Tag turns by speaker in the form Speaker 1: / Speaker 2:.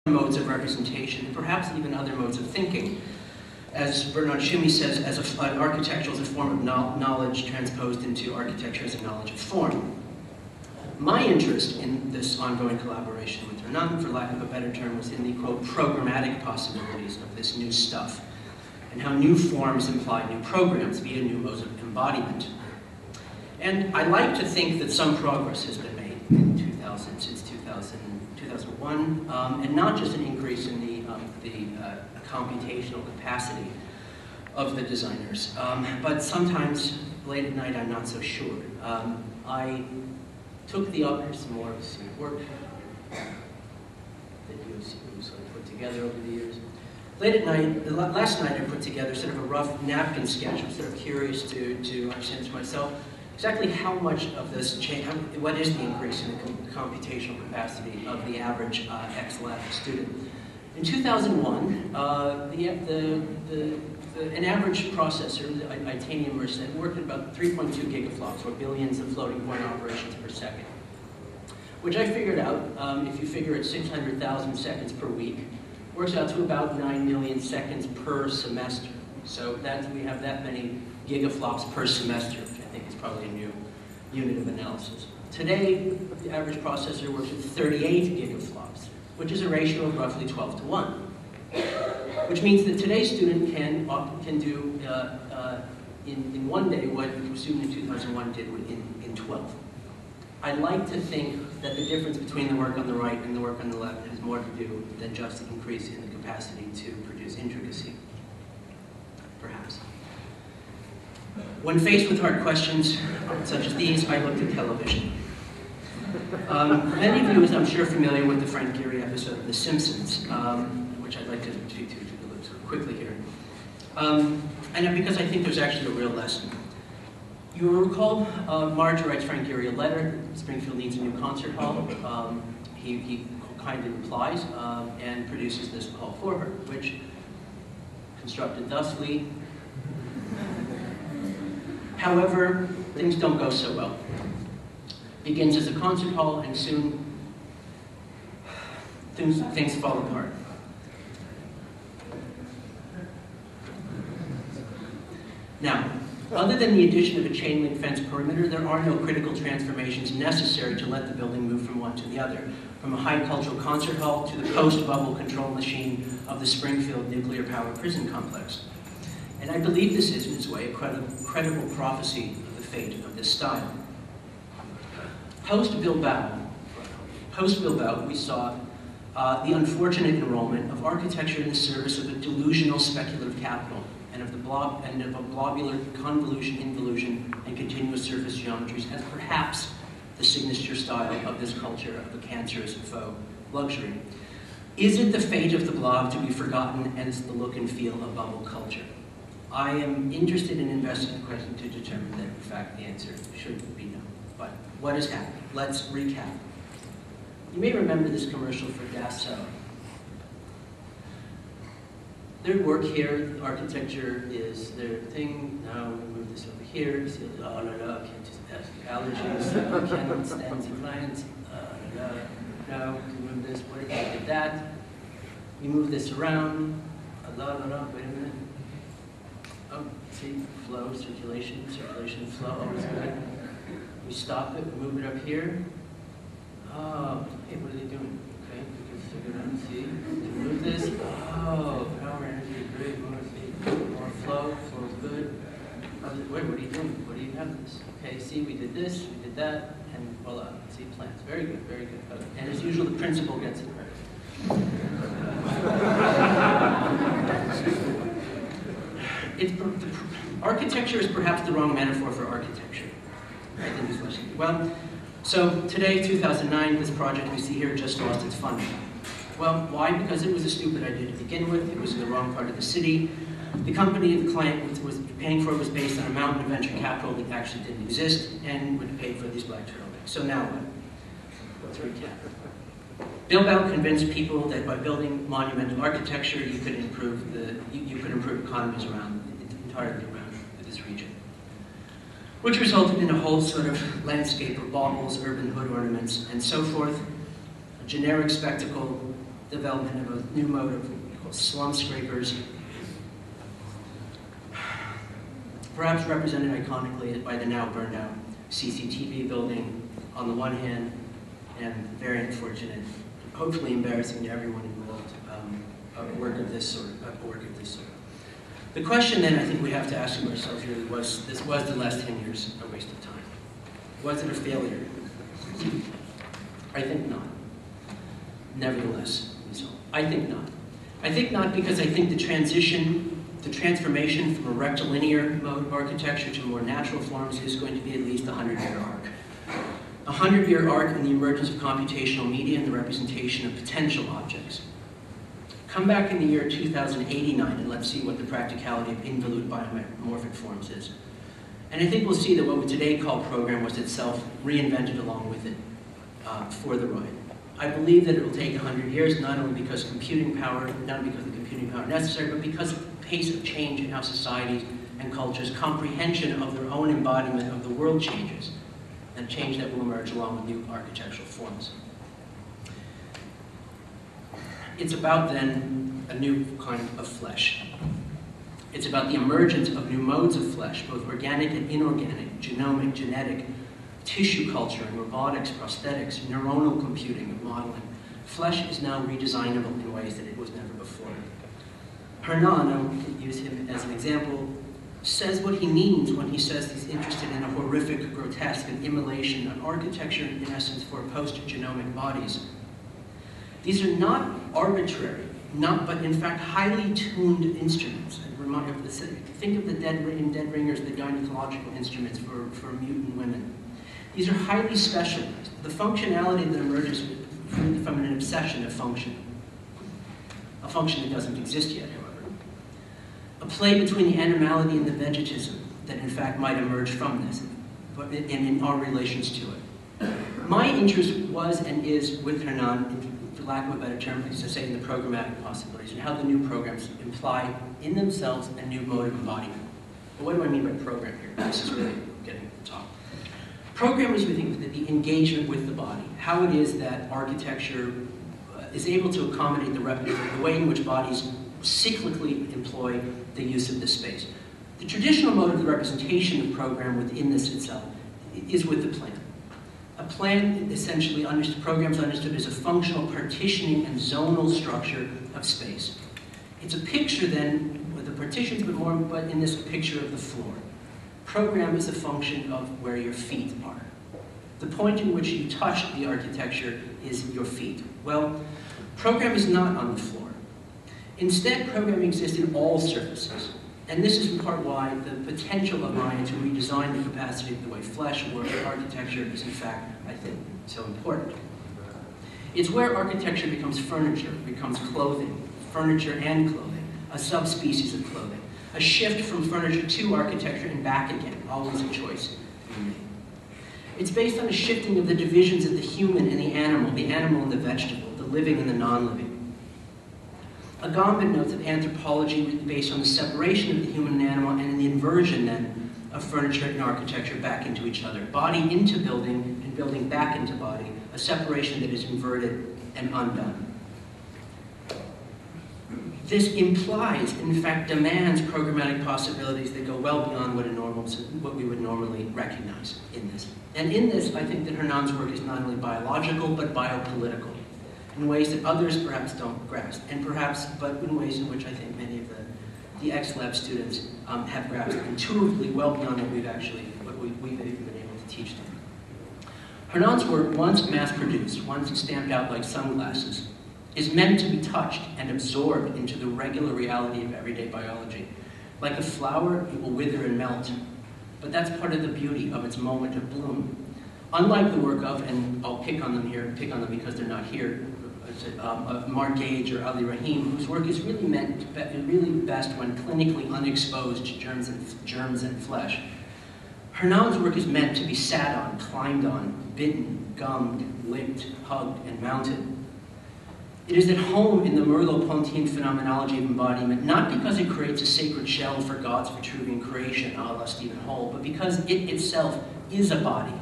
Speaker 1: modes of representation, perhaps even other modes of thinking. As Bernard Schumi says, architecture is a form of knowledge transposed into architecture as a knowledge of form. My interest in this ongoing collaboration with Renan, for lack of a better term, was in the, quote, programmatic possibilities of this new stuff, and how new forms imply new programs via new modes of embodiment. And I like to think that some progress has been made in 2000, since 2001, and not just an increase in the computational capacity of the designers, but sometimes late at night I'm not so sure. I took the here's some more of the work that you've sort of put together over the years. Late at night, last night I put together sort of a rough napkin sketch. I'm sort of curious to understand for myself exactly how much of this change, what is the increase in the computational capacity of the average X-Lab student. In 2001, an average processor, the Itanium Merced, worked at about 3.2 gigaflops, or billions of floating point operations per second. Which I figured out, if you figure it 600,000 seconds per week, works out to about 9 million seconds per semester. So we have that many gigaflops per semester, which I think is probably a new unit of analysis. Today, the average processor works at 38 gigaflops, which is a ratio of roughly 12 to 1. Which means that today's student can do in one day what a student in 2001 did in 12. I like to think that the difference between the work on the right and the work on the left has more to do than just the increase in the capacity to produce intricacy, perhaps. When faced with hard questions such as these, I looked at television. Many of you, as I'm sure, familiar with the Frank Gehry episode of The Simpsons, which I'd like to speak to sort of quickly here. And because I think there's actually a real lesson. You will recall Marge writes Frank Gehry a letter, Springfield needs a new concert hall. He kindly replies and produces this call for her, which, constructed thusly. However, things don't go so well. Begins as a concert hall, and soon things fall apart. Now, other than the addition of a chain link fence perimeter, there are no critical transformations necessary to let the building move from one to the other, from a high cultural concert hall to the post-bubble control machine of the Springfield nuclear power prison complex. And I believe this is, in its way, a credible prophecy of the fate of this style. Post-Bilbao, we saw the unfortunate enrollment of architecture in the service of a delusional speculative capital, and of a globular convolution, involution, and continuous surface geometries as perhaps the signature style of this culture of the cancerous faux luxury. Is it the fate of the blob to be forgotten as the look and feel of bubble culture? I am interested in investing the question to determine that, in fact, the answer should be no. But what has happened? Let's recap. You may remember this commercial for Dassault. Their work here, architecture is their thing. Now we move this over here. See, oh no, I can't just ask allergies. I cannot stand the clients. No, we can move this. What if I did that? We move this around. Wait a minute. Oh, see, flow, circulation, flow, always good. We stop it, we move it up here. Oh, hey, what are they doing? Okay, we can figure it out. See, we move this. Oh, power energy, great. More flow, flow's good. Wait, what are you doing? What do you have this? Okay, see, we did this, we did that, and voila. See, plants. Very good, very good. Okay. And as usual, the principal gets the credit. Architecture is perhaps the wrong metaphor for architecture. Right? Well, so today, 2009, this project we see here just lost its funding. Well, why? Because it was a stupid idea to begin with. It was in the wrong part of the city. The company the client was paying for was based on a mountain of venture capital that actually didn't exist and would pay for these black turtlenecks. So now what? Let's recap. Bilbao convinced people that by building monumental architecture, you could improve economies entirely around this region, which resulted in a whole sort of landscape of baubles, urban hood ornaments, and so forth, a generic spectacle development of a new mode of called slum scrapers, perhaps represented iconically by the now burned out CCTV building on the one hand, and very unfortunate, hopefully embarrassing to everyone involved, a work of this sort. The question then I think we have to ask ourselves really was the last 10 years a waste of time? Was it a failure? I think not. Nevertheless, so I think not. I think not because I think the transformation from a rectilinear mode of architecture to more natural forms is going to be at least a 100-year arc. A 100-year arc in the emergence of computational media and the representation of potential objects. Come back in the year 2089 and let's see what the practicality of involute biomorphic forms is. And I think we'll see that what we today call program was itself reinvented along with it for the ride. I believe that it will take 100 years, not only because of the computing power necessary, but because of the pace of change in how societies and cultures' comprehension of their own embodiment of the world changes, and change that will emerge along with new architectural forms. It's about, then, a new kind of flesh. It's about the emergence of new modes of flesh, both organic and inorganic, genomic, genetic, tissue culture and robotics, prosthetics, neuronal computing and modeling. Flesh is now redesignable in ways that it was never before. Hernan, I will use him as an example, says what he means when he says he's interested in a horrific, grotesque, and immolation, an architecture, in essence, for post-genomic bodies. These are not arbitrary, but in fact highly tuned instruments. Think of the dead ringers, the gynecological instruments for mutant women. These are highly specialized. The functionality that emerges from an obsession of function, a function that doesn't exist yet, however. A play between the animality and the vegetism that in fact might emerge from this, but in our relations to it. My interest was and is with Hernan, for lack of a better term, is to say in the programmatic possibilities and how the new programs imply in themselves a new mode of embodiment. But what do I mean by program here? This is really getting to the top. Program is, we think, the engagement with the body, how it is that architecture is able to accommodate the way in which bodies cyclically employ the use of this space. The traditional mode of the representation of program within this itself is with the plan. A plan, essentially, programs understood as a functional partitioning and zonal structure of space. It's a picture, then, with the partitions, but in this picture of the floor. Program is a function of where your feet are. The point in which you touch the architecture is your feet. Well, program is not on the floor. Instead, program exists in all surfaces. And this is in part why the potential of Maya to redesign the capacity of the way flesh works in architecture is, in fact, I think, so important. It's where architecture becomes furniture, becomes clothing, furniture and clothing, a subspecies of clothing, a shift from furniture to architecture and back again, always a choice we make. It's based on a shifting of the divisions of the human and the animal and the vegetable, the living and the non-living. Agamben notes that anthropology is based on the separation of the human and animal and in the inversion, then, of furniture and architecture back into each other. Body into building and building back into body, a separation that is inverted and undone. This implies, in fact, demands programmatic possibilities that go well beyond what we would normally recognize in this. And in this, I think that Hernan's work is not only biological, but biopolitical, in ways that others perhaps don't grasp, but in ways in which I think many of the X-Lab students have grasped intuitively well beyond what we've even been able to teach them. Hernan's work, once mass-produced, once stamped out like sunglasses, is meant to be touched and absorbed into the regular reality of everyday biology. Like a flower, it will wither and melt, but that's part of the beauty of its moment of bloom. Unlike the work of, and I'll pick on them because they're not here, Mark Gage or Ali Rahim, whose work is really best when clinically unexposed to germs and flesh. Hernan's work is meant to be sat on, climbed on, bitten, gummed, licked, hugged, and mounted. It is at home in the Merleau-Pontin phenomenology of embodiment, not because it creates a sacred shell for God's Vitruvian creation, a la Stephen Hall, but because it itself is a body,